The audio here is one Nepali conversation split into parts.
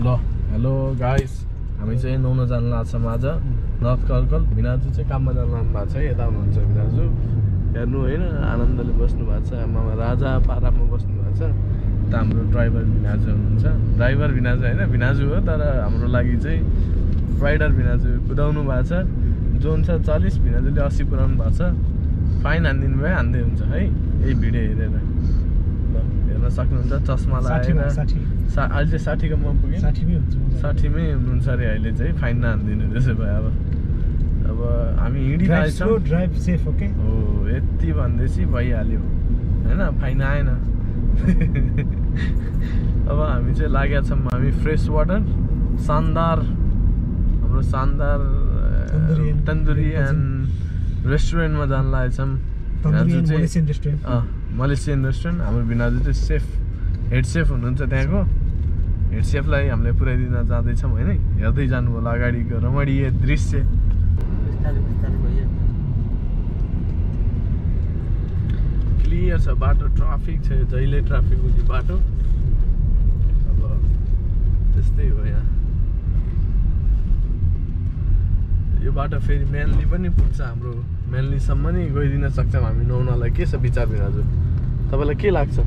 हेलो गाइस, हामी चाहिँ नुहाउन जानु लाग्छ आज नर्थ कलकल। भिनाजु चाहिँ काममा जानु लाग्नु भएको छ। यता हुनुहुन्छ भिनाजु, हेर्नु होइन, आनन्दले बस्नु भएको छ। आमामा राजा पारामा बस्नु भएको छ। यता हाम्रो ड्राइभर भिनाजु हुनुहुन्छ। ड्राइभर भिनाजु होइन, भिनाजु हो, तर हाम्रो लागि चाहिँ राइडर भिनाजु कुदाउनु भएको छ। जोन छ 40, भिनाजुले 80 पुऱ्याउनु भएको छ। फाइन हानिदिनु भयो, हान्दै हुन्छ है यही भिडियो हेरेर। हेर्न सक्नुहुन्छ, चस्मा लगाएर अहिले 60 को म पुगेँ। 60 मै हुनुहुन्छ अरे अहिले चाहिँ। फाइन नहानिदिनु त्यसो भए अब हामी हिँडिरहेछौँ। ड्राइभ सेफ ओके हो, यति भन्दैছি भइहाल्यो होइन, फाइन आएन। अब हामी चाहिँ लागेका छौँ, हामी फ्रेस वाटर शानदार, हाम्रो शानदार तन्दुरी एन्ड रेस्टुरेन्टमा जान लागेछौँ। Malaysian restaurant. हाम्रो भिनाजु चाहिँ सेफ, हेड सेफ हुनुहुन्छ त्यहाँको। हेड सेफलाई हामीले पुऱ्याइदिन जाँदैछौँ होइन। हेर्दै जानु होला अगाडिको रमणीय दृश्य। क्लियर छ बाटो, ट्राफिक छ, जहिले ट्राफिक हुने बाटो। अब त्यस्तै हो यहाँ। यो बाटो फेरि मेनली पनि पुग्छ, हाम्रो मेनलीसम्म नि गइदिन सक्छौँ हामी नुहाउनलाई। के छ विचार भिनाजु, तपाईँलाई के लाग्छ?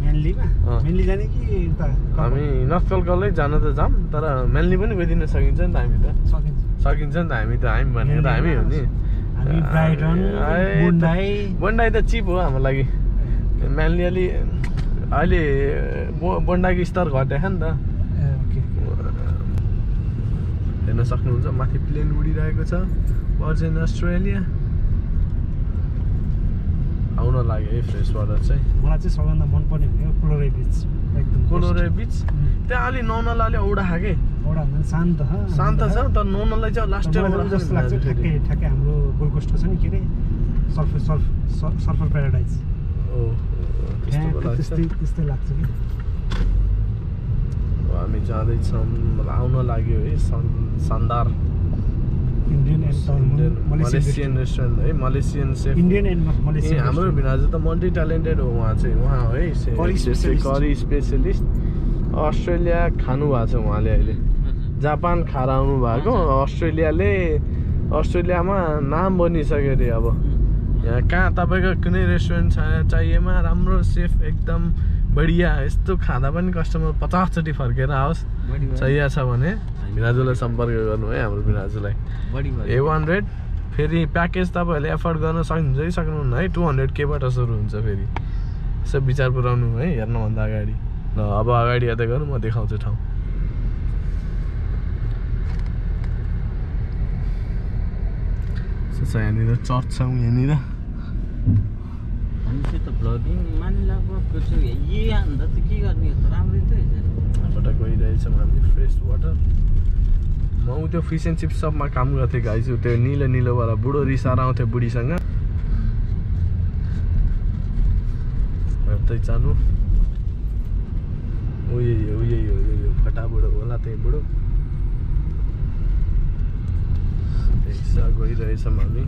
मेनली जाने कि हामी नर्थ कलकलै जान त जाऊँ, तर मेनली पनि गइदिन सकिन्छ नि त। हामी त सकिन्छ नि त। हामी भनेको त हामी हो नि। बोन्डाई त चिप हो हाम्रो लागि। मेनली अलि अहिले बोन्डाको स्तर घटेको नि त। हेर्न सक्नुहुन्छ माथि प्लेन उडिरहेको छ। वर्जिन अस्ट्रेलिया आउन लाग्यो है फ्रेस वाटर चाहिँ। मलाई चाहिँ सबभन्दा मनपर्ने भनेको कोलोरे बिच। एकदम कोलोरे बिच त्यहाँ अलि नुहाउनलाई अलि औडा खाके औडा भन्दा शान्त छ, तर नुहाउनलाई चाहिँ लास्ट औडा जस्तो लाग्छ। ठ्याक्कै हाम्रो गोल्ड कोस्टको छ नि, के अरे सर्फर प्याराडाइज। त्यस्तै लाग्छ कि। हामी जाँदैछौँ, आउन लाग्यो है शानदार मलेसियन रेस्टुरेन्ट है। Malaysian safe, Indian and Malaysian. हाम्रो भिनाजु त मल्टी ट्यालेन्टेड हो। उहाँ चाहिँ उहाँ है करी स्पेसलिस्ट। अस्ट्रेलिया खानु भएको छ उहाँले, अहिले जापान खाएर आउनु भएको। अस्ट्रेलियामा नाम बनिसक्यो अरे। अब यहाँ कहाँ तपाईँको कुनै रेस्टुरेन्ट चाहिएमा राम्रो सेफ एकदम बढिया, यस्तो खाँदा पनि कस्टमर 50 चोटि फर्केर आओस् चाहिएको छ भने भिनाजुलाई सम्पर्क गर्नु है। हाम्रो भिनाजुलाई A100। फेरि प्याकेज तपाईँहरूले एफोर्ड गर्न सक्नुहुन्छ कि सक्नुहुन्न है। 200 केबाट सुरु हुन्छ। फेरि यसो विचार पुऱ्याउनु है हेर्नुभन्दा अगाडि। ल अब अगाडि हेर्दै गर्नु, म देखाउँछु ठाउँ। यसो छ यहाँनिर चर्च छ यहाँनिर। यहाँबाट गइरहेछौँ हामी फ्रेस वाटर। म त्यो फिस एन्ड चिप्स सबमा काम गर्थेँ गाइज। त्यो निलोवाला बुढो रिसाएर आउँथ्यो बुढीसँग। हेर्दै जानु। उयो फटा बुढो होला, त्यही बुढो। गइरहेछौँ हामी,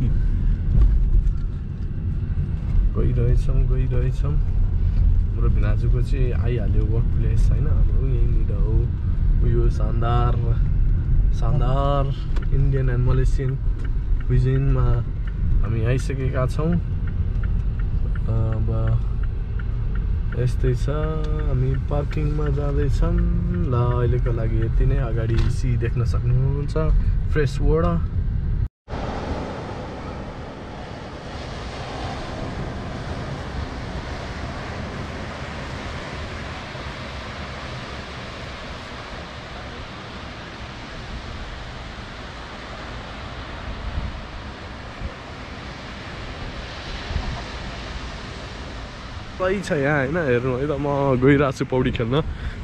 गइरहेछौँ। हाम्रो भिनाजुको चाहिँ आइहाल्यो वर्क प्लेस होइन। हाम्रो यहीँनिर हो। उयो शानदार इन्डियन एन्ड मलेसियन क्विजिनमा हामी आइसकेका छौँ। अब यस्तै छ, हामी पार्किङमा जाँदैछौँ। ल अहिलेको लागि यति नै। अगाडि सी देख्न सक्नुहुन्छ, फ्रेस वाटर। सही छ यहाँ होइन। हेर्नु है त, म गइरहेको छु पौडी खेल्न।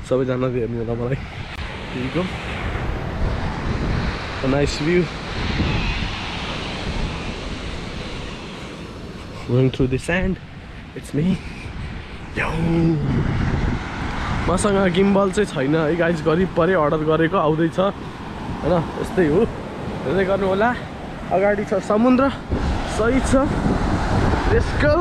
सबैजना हेर्नु होला मलाई। ठिक हो, nice view going through the sand. It's me. मसँग गिम्बल चाहिँ छैन है गाइज, गरिब परे, अर्डर गरेको आउँदैछ होइन। यस्तै हो, हेर्दै गर्नु होला। अगाडि छ समुद्र, सही छ। Let's go.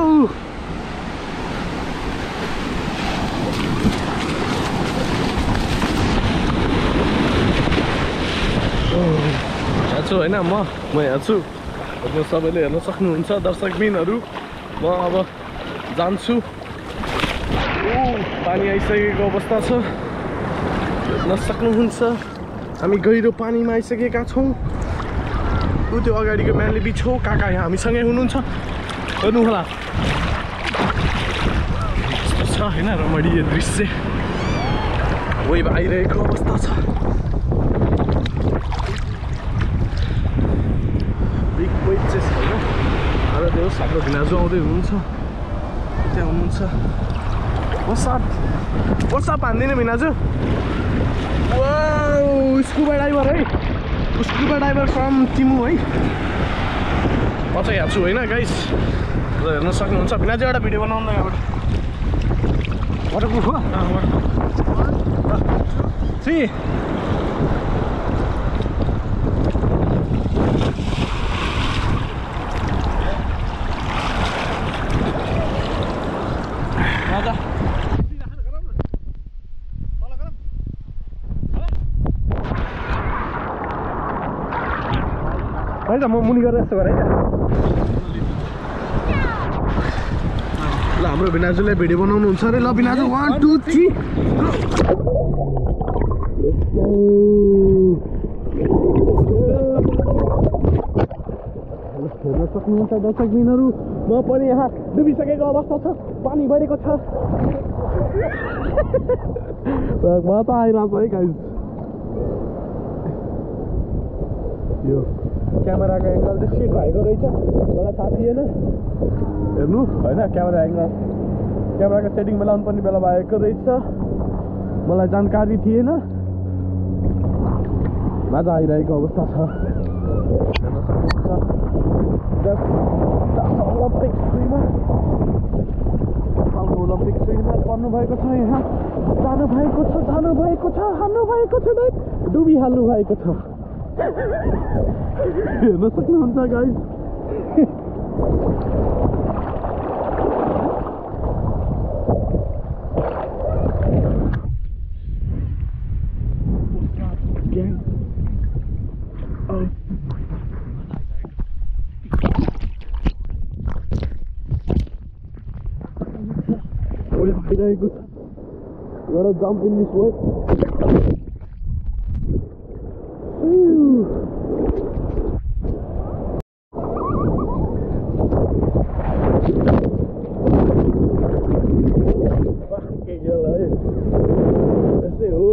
छु होइन म यहाँ छु सबैले हेर्न सक्नुहुन्छ दर्शकबिनहरू म अब जान्छु पानी आइसकेको अवस्था छ हेर्न सक्नुहुन्छ हामी गहिरो पानीमा आइसकेका छौँ त्यो अगाडिको म्यानले बिछौ काका यहाँ हामीसँगै हुनुहुन्छ हेर्नु होला यस्तो छ होइन रमणीय दृश्य वेभ आइरहेको अवस्था छ बिग वेभ चाहिँ छैन आज त्यो हाम्रो भिनाजु आउँदै हुनुहुन्छ त्यहाँ हुनुहुन्छ वाट्सएप हान्दिनँ भिनाजु स्कुबा डाइभर है स्कुबा डाइभर फ्रम टिमु है म चाहिँ यहाँ छु होइन गाइस हेर्न सक्नुहुन्छ भिनाजु एउटा भिडियो बनाउँदा यहाँबाट वाटरप्रुफ हो 3 है त म मुनि गरेर यस्तो गरेँ है ल हाम्रो भिनाजुले भिडियो बनाउनुहुन्छ अरे ल भिनाजु 1 2 3 हेर्न सक्नुहुन्छ दर्शकबिनहरू म पनि यहाँ डुबिसकेको अवस्था छ पानी बढेको छ म त आइरहेको है गाइस यो क्यामेराको एङ्गल चाहिँ सिट भएको रहेछ मलाई थाहा थिएन हेर्नु होइन क्यामेरा एङ्गल क्यामेराको सेटिङ मिलाउनु पर्ने बेला भएको रहेछ मलाई जानकारी थिएन मजा आइरहेको अवस्था छ हेर्न सक्नुहुन्छ ओलम्पिक स्विमर ओलम्पिक स्विमर पर्नुभएको छ यहाँ जानुभएको छ डुबिहाल्नु भएको छ हेर्न सक्नुहुन्छ guys Gotta jump in this way. यस्तै हो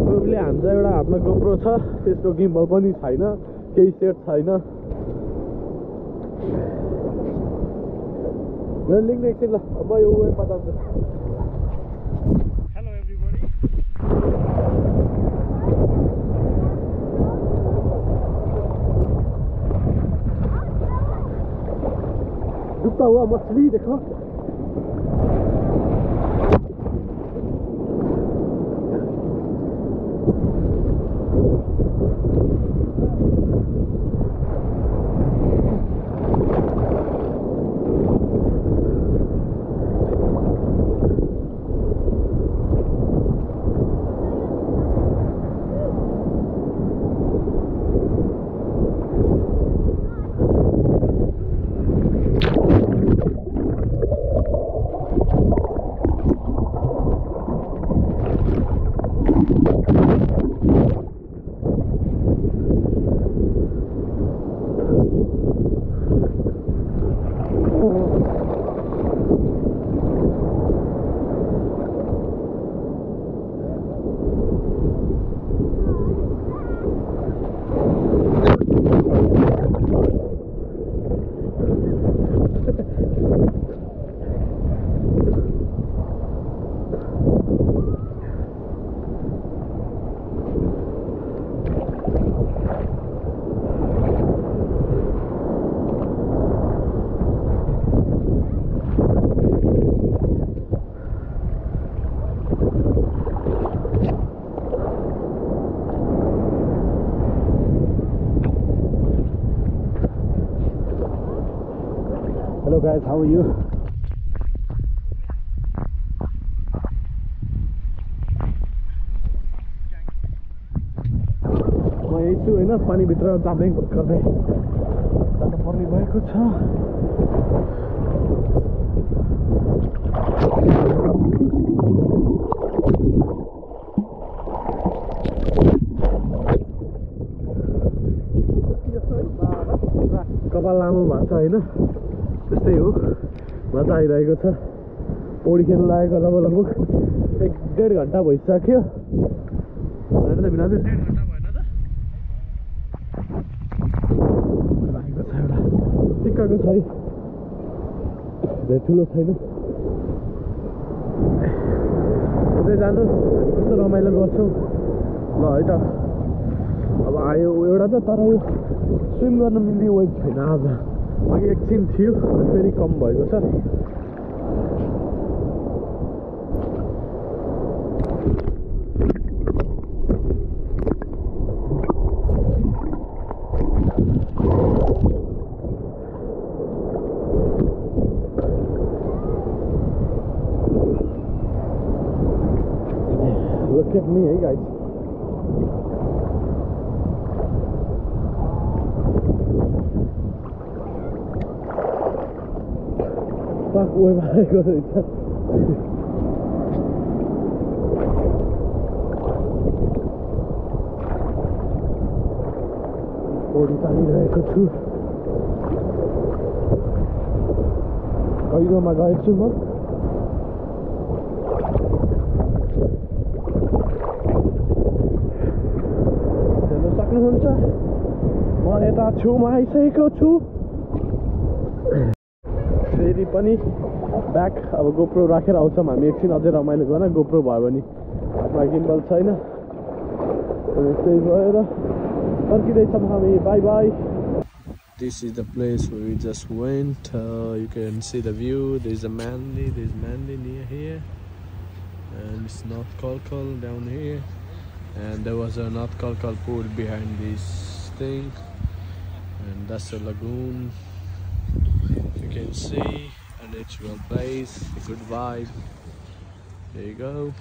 कोहीले हान्छ एउटा हातमा गोप्रो छ त्यसको गिम्बल पनि छैन केही सेट छैन लिङ्क एकछिन ल अब यो वेबमा जान्छ डूबता हुआ मछली देखो Hello guys, how are you? म यही छु होइन पानीभित्र जाँदै गर्दै जानुपर्ने भएको छ कपाल लामो भएको छ होइन त्यस्तै हो मजा आइरहेको छ पौडी खेल्नु लागेको लगभग 1.5 घन्टा भइसक्यो होइन त बिना 1.5 घन्टा भएन त लागेको छ एउटा टिक्काको छ है धेरै ठुलो छैन उतै जानु हामी कस्तो रमाइलो गर्छौँ ल है त अब आयो एउटा त तर स्विम गर्न मिल्ने वेभ छैन आज अघि एकछिन थियो फेरि कम भएको छ Look at me, hey guys. Fuck, where am I going? पौडी तानिरहेको छु गहिरोमा गएछु म सक्नुहुन्छ म यता छेउमा आइसकेको छु फेरि पनि ब्याक अब गोप्रो राखेर आउँछौँ हामी एकछिन अझै रमाइलो गर्न गोप्रो भयो भने हातमा गिम्बल छैन त्यही भएर फर्किँदैछौँ हामी by by This is the place where we just went. You can see the view. There's a Manly. There's Manly near here, and it's North Kalkal down here. And there was a North Kalkal pool behind this thing, and that's a lagoon. You can see a natural place, good vibe. There you go.